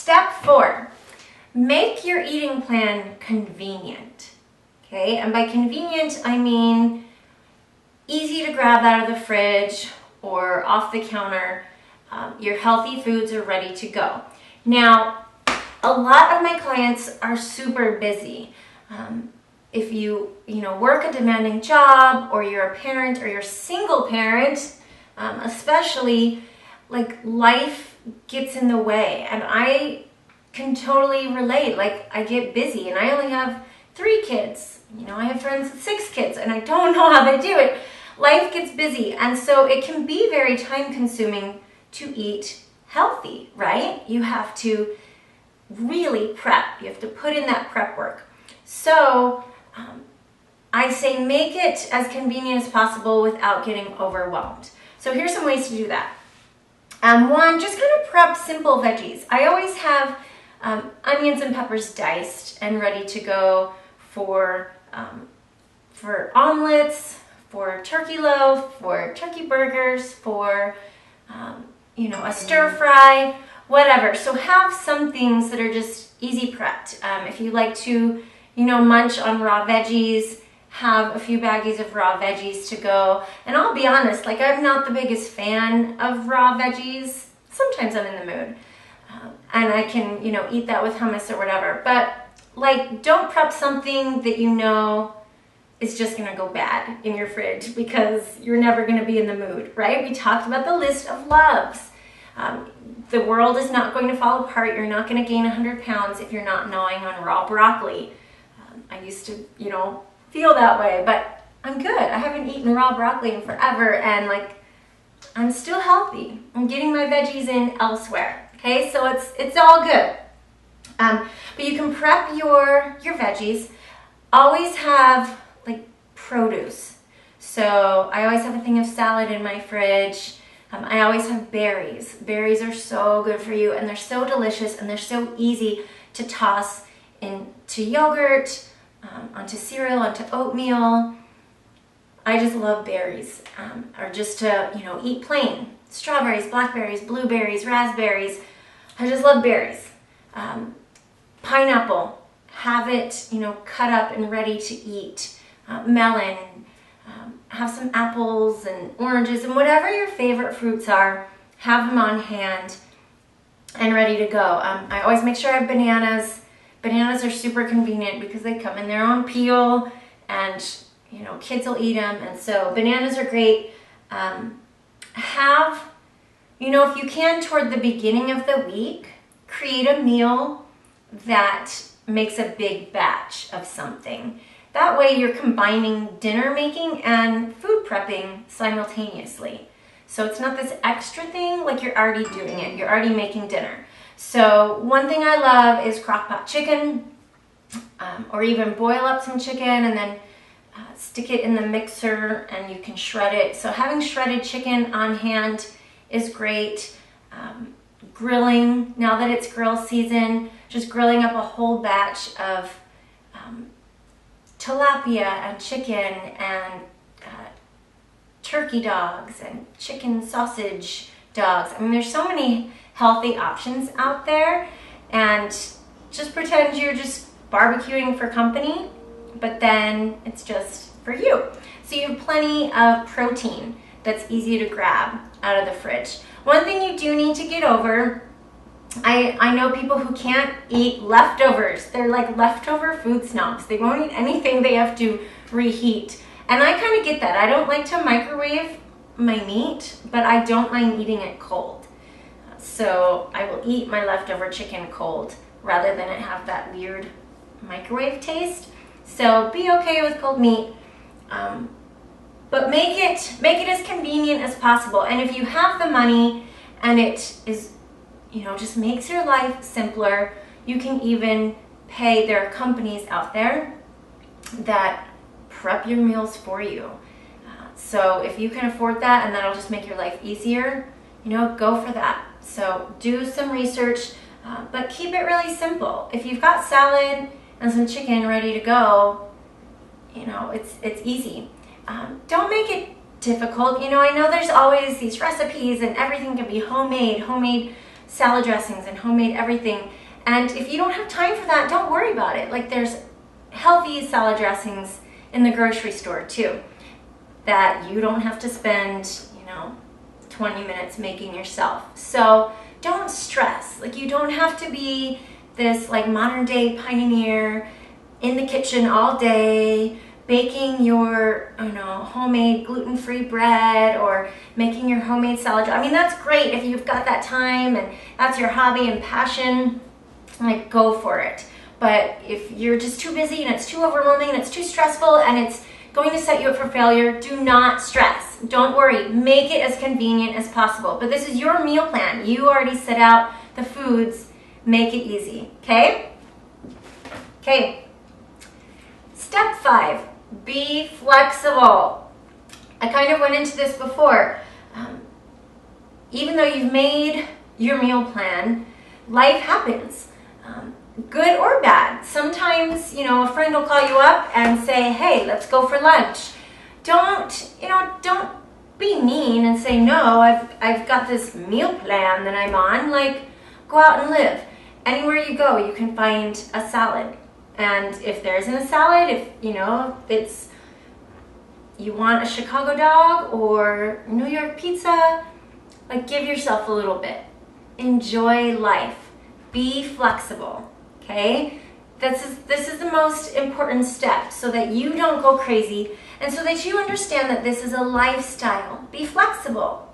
step 4, make your eating plan convenient. Okay, and by convenient, I mean easy to grab out of the fridge or off the counter. Your healthy foods are ready to go. Now, a lot of my clients are super busy. If you work a demanding job, or you're a parent, or you're a single parent, especially, like, life gets in the way, and I can totally relate. Like, I get busy, and I only have 3 kids. I have friends with 6 kids, and I don't know how they do it. Life gets busy, and so it can be very time-consuming to eat healthy, right? You have to really prep. You have to put in that prep work. So I say make it as convenient as possible without getting overwhelmed. So here's some ways to do that. One, just kind of prep simple veggies. I always have onions and peppers diced and ready to go for omelets, for turkey loaf, for turkey burgers, for a stir fry, whatever. So have some things that are just easy prepped. If you like to, munch on raw veggies, have a few baggies of raw veggies to go. And I'll be honest, like, I'm not the biggest fan of raw veggies. Sometimes I'm in the mood. And I can, eat that with hummus or whatever. But, like, don't prep something that is just going to go bad in your fridge because you're never going to be in the mood, right? We talked about the list of loves. The world is not going to fall apart. You're not going to gain 100 pounds if you're not gnawing on raw broccoli. I used to, feel that way, but I'm good. I haven't eaten raw broccoli in forever, and I'm still healthy. I'm getting my veggies in elsewhere. Okay, so it's all good. But you can prep your veggies. Always have produce. So I always have a thing of salad in my fridge. I always have berries. Berries are so good for you, and they're so delicious, and they're so easy to toss into yogurt, onto cereal, onto oatmeal. I just love berries, or just to, eat plain. Strawberries, blackberries, blueberries, raspberries. I just love berries. Pineapple, have it, cut up and ready to eat. Melon, have some apples and oranges, and whatever your favorite fruits are, have them on hand and ready to go. I always make sure I have bananas. Bananas are super convenient because they come in their own peel, and kids will eat them, and so bananas are great. Have, if you can, toward the beginning of the week, create a meal that makes a big batch of something. That way you're combining dinner making and food prepping simultaneously. So it's not this extra thing, like you're already doing it. You're already making dinner. So one thing I love is crock-pot chicken, or even boil up some chicken and then stick it in the mixer and you can shred it. So having shredded chicken on hand is great. Grilling, now that it's grill season, just grilling up a whole batch of tilapia and chicken and turkey dogs and chicken sausage dogs. I mean, there's so many healthy options out there, and just pretend you're just barbecuing for company, but then it's just for you. So you have plenty of protein that's easy to grab out of the fridge. One thing you do need to get over, I know people who can't eat leftovers. They're like leftover food snobs. They won't eat anything they have to reheat. And I kind of get that. I don't like to microwave my meat, but I don't mind eating it cold. So I will eat my leftover chicken cold rather than it have that weird microwave taste. So be okay with cold meat, but make it as convenient as possible. And if you have the money and it is, just makes your life simpler, you can even pay, there are companies out there that prep your meals for you. So if you can afford that and that'll just make your life easier, go for that. So do some research, but keep it really simple. If you've got salad and some chicken ready to go, it's easy. Don't make it difficult. I know there's always these recipes and everything can be homemade salad dressings and homemade everything. And if you don't have time for that, don't worry about it. Like, there's healthy salad dressings in the grocery store too that you don't have to spend, 20 minutes making yourself. So don't stress. Like, you don't have to be this like modern day pioneer in the kitchen all day baking your homemade gluten-free bread or making your homemade salad. I mean, that's great if you've got that time and that's your hobby and passion, like, go for it. But if you're just too busy and it's too overwhelming and it's too stressful and it's going to set you up for failure, do not stress. Don't worry. Make it as convenient as possible. But this is your meal plan. You already set out the foods. Make it easy, okay? Okay. Step 5, be flexible. I kind of went into this before. Even though you've made your meal plan, life happens. Good or bad. Sometimes, a friend will call you up and say, hey, let's go for lunch. Don't be mean and say, no, I've got this meal plan that I'm on. Like, go out and live. Anywhere you go, you can find a salad. And if there isn't a salad, if, it's, you want a Chicago dog or New York pizza, like, give yourself a little bit. Enjoy life. Be flexible. Okay, this is the most important step so that you don't go crazy and so that you understand that this is a lifestyle. Be flexible.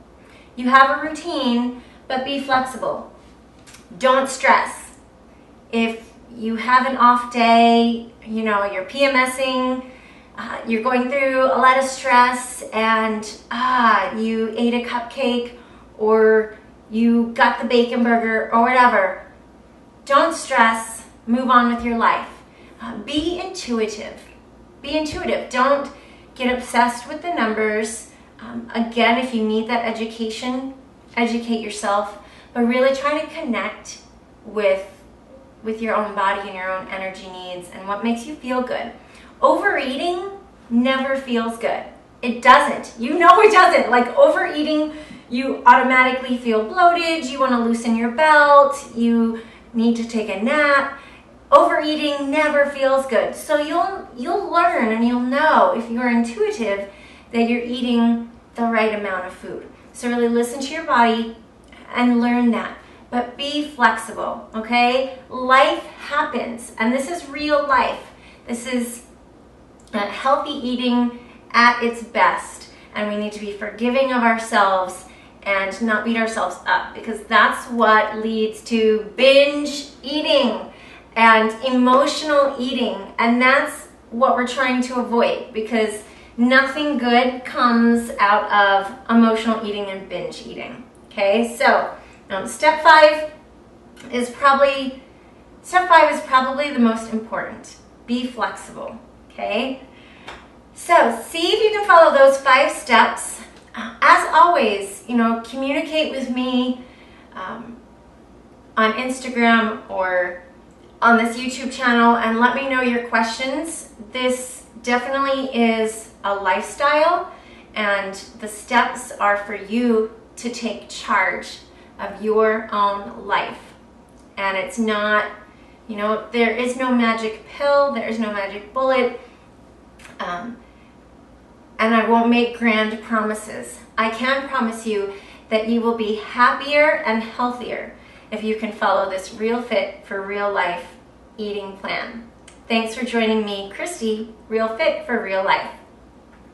You have a routine, but be flexible. Don't stress. If you have an off day, you're PMSing, you're going through a lot of stress and you ate a cupcake or you got the bacon burger or whatever, don't stress. Move on with your life. Be intuitive. Be intuitive. Don't get obsessed with the numbers. Again, if you need that education, educate yourself, but really try to connect with your own body and your own energy needs and what makes you feel good. Overeating never feels good. It doesn't. It doesn't. Like, overeating, you automatically feel bloated, you want to loosen your belt, you need to take a nap. Overeating never feels good. So you'll learn and you'll know if you're intuitive that you're eating the right amount of food. So really listen to your body and learn that. But be flexible, okay? Life happens, and this is real life. This is healthy eating at its best, and we need to be forgiving of ourselves and not beat ourselves up, because that's what leads to binge eating and emotional eating, and that's what we're trying to avoid, because nothing good comes out of emotional eating and binge eating. Okay, so step 5 is probably the most important. Be flexible. Okay, so see if you can follow those 5 steps. As always, communicate with me on Instagram or on this YouTube channel and let me know your questions. This definitely is a lifestyle, and the steps are for you to take charge of your own life. And it's not, there is no magic pill, there is no magic bullet, and I won't make grand promises. I can promise you that you will be happier and healthier if you can follow this Real Fit for Real Life eating plan. Thanks for joining me, Christy, Real Fit for Real Life.